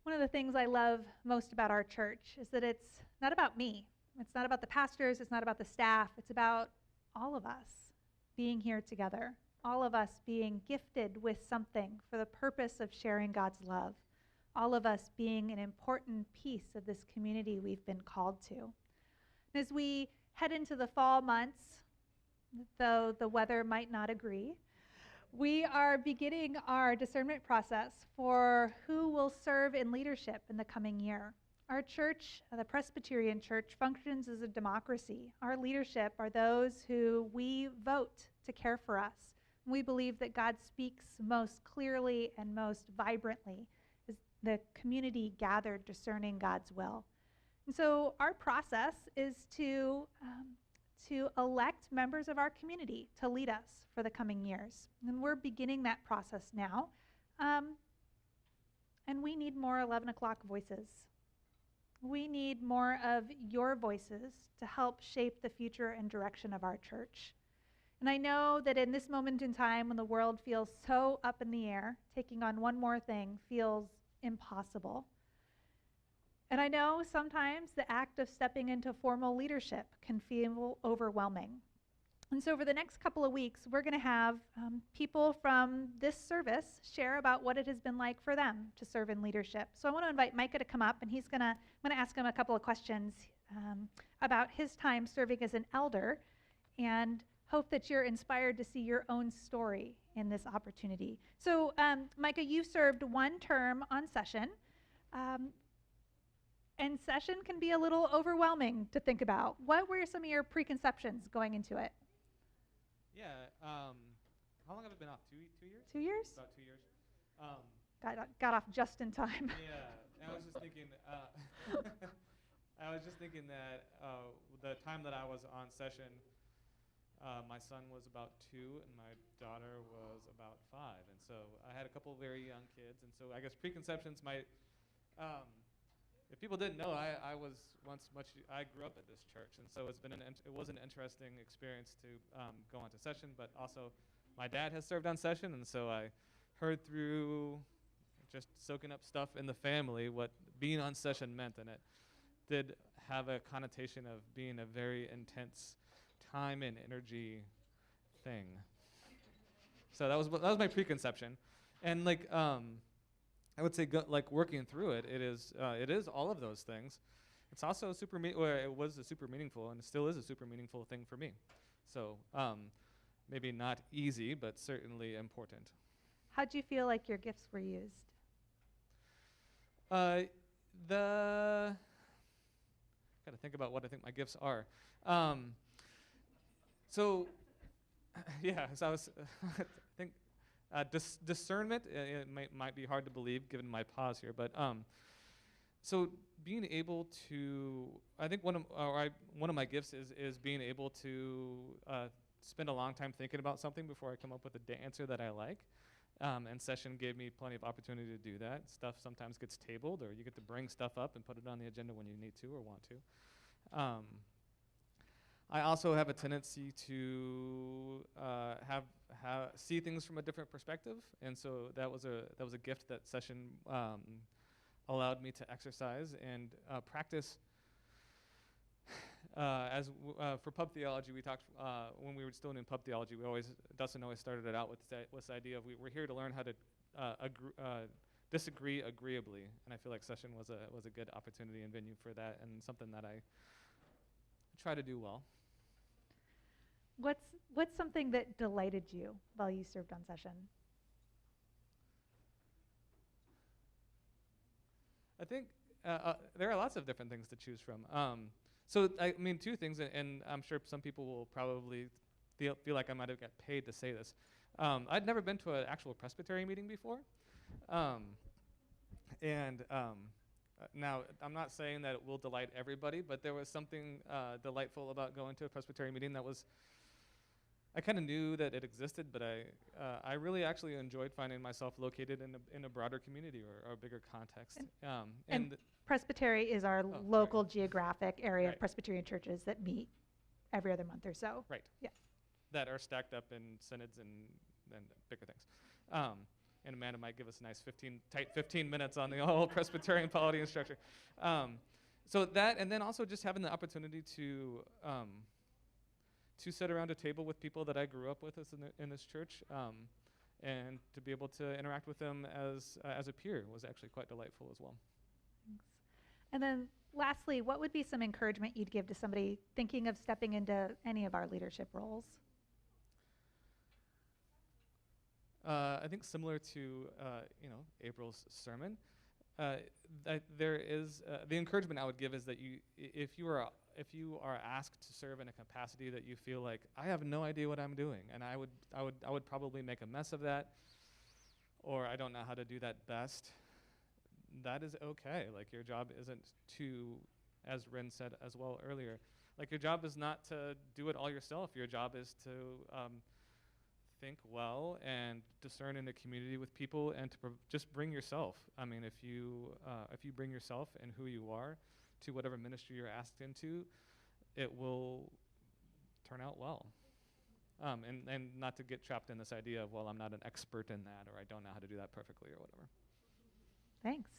One of the things I love most about our church is that it's not about me. It's not about the pastors. It's not about the staff. It's about all of us being here together, all of us being gifted with something for the purpose of sharing God's love, all of us being an important piece of this community we've been called to. As we head into the fall months, though the weather might not agree, we are beginning our discernment process for who will serve in leadership in the coming year. Our church, the Presbyterian Church, functions as a democracy. Our leadership are those who we vote to care for us. We believe that God speaks most clearly and most vibrantly as the community gathered discerning God's will. And so our process is to elect members of our community to lead us for the coming years. And we're beginning that process now. And we need more 11 o'clock voices. We need more of your voices to help shape the future and direction of our church. And I know that in this moment in time when the world feels so up in the air, taking on one more thing feels impossible. And I know sometimes the act of stepping into formal leadership can feel overwhelming. And so over the next couple of weeks, we're going to have people from this service share about what it has been like for them to serve in leadership. So I want to invite Micah to come up, and I'm going to ask him a couple of questions about his time serving as an elder, and hope that you're inspired to see your own story in this opportunity. So Micah, you served one term on session. And session can be a little overwhelming to think about. What were some of your preconceptions going into it? Yeah. How long have I been off? 2 years? 2 years? About 2 years. Got off just in time. Yeah. I was just thinking. That the time that I was on session, my son was about 2 and my daughter was about 5, and so I had a couple of very young kids, and so I guess preconceptions might. If people didn't know, I grew up at this church, and so it was an interesting experience to go on to session, but also my dad has served on session, and so I heard through just soaking up stuff in the family what being on session meant, and it did have a connotation of being a very intense time and energy thing. So that was my preconception, and I would say working through it. It is all of those things. It's also it was a super meaningful, and it still is a super meaningful thing for me. So maybe not easy, but certainly important. How'd you feel like your gifts were used? Got to think about what I think my gifts are. So I was I think. Discernment, it might be hard to believe given my pause here, but so being able to, I think one of my gifts is being able to spend a long time thinking about something before I come up with the answer that I like, and session gave me plenty of opportunity to do that. Stuff sometimes gets tabled, or you get to bring stuff up and put it on the agenda when you need to or want to. I also have a tendency to see things from a different perspective, and so that was a gift that session allowed me to exercise and practice. For pub theology, we talked when we were still in pub theology. Dustin always started it out with this idea of we're here to learn how to disagree agreeably, and I feel like session was a good opportunity and venue for that, and something that I try to do well. What's something that delighted you while you served on session? I think there are lots of different things to choose from. So I mean, two things, and I'm sure some people will probably feel like I might have got paid to say this. I'd never been to an actual Presbyterian meeting before, and now I'm not saying that it will delight everybody, but there was something delightful about going to a Presbyterian meeting that was. I kind of knew that it existed, but I really actually enjoyed finding myself located in a broader community or a bigger context. And Presbytery is our local geographic area of Presbyterian churches that meet every other month or so. Right. Yeah. That are stacked up in synods and bigger things. and Amanda might give us a nice tight 15 minutes on the whole Presbyterian polity and structure. So that, and then also just having the opportunity to sit around a table with people that I grew up with in this church, and to be able to interact with them as a peer was actually quite delightful as well. Thanks. And then lastly, what would be some encouragement you'd give to somebody thinking of stepping into any of our leadership roles? I think similar to April's sermon, that there is the encouragement I would give is that if you are asked to serve in a capacity that you feel like I have no idea what I'm doing, and I would probably make a mess of that, or I don't know how to do that best. That is okay. Like, your job isn't to, as Ren said as well earlier, like, your job is not to do it all yourself. Your job is to think well and discern in the community with people, and to just bring yourself. I mean, if you bring yourself and who you are to whatever ministry you're asked into, it will turn out well. And not to get trapped in this idea of, well, I'm not an expert in that, or I don't know how to do that perfectly, or whatever. Thanks.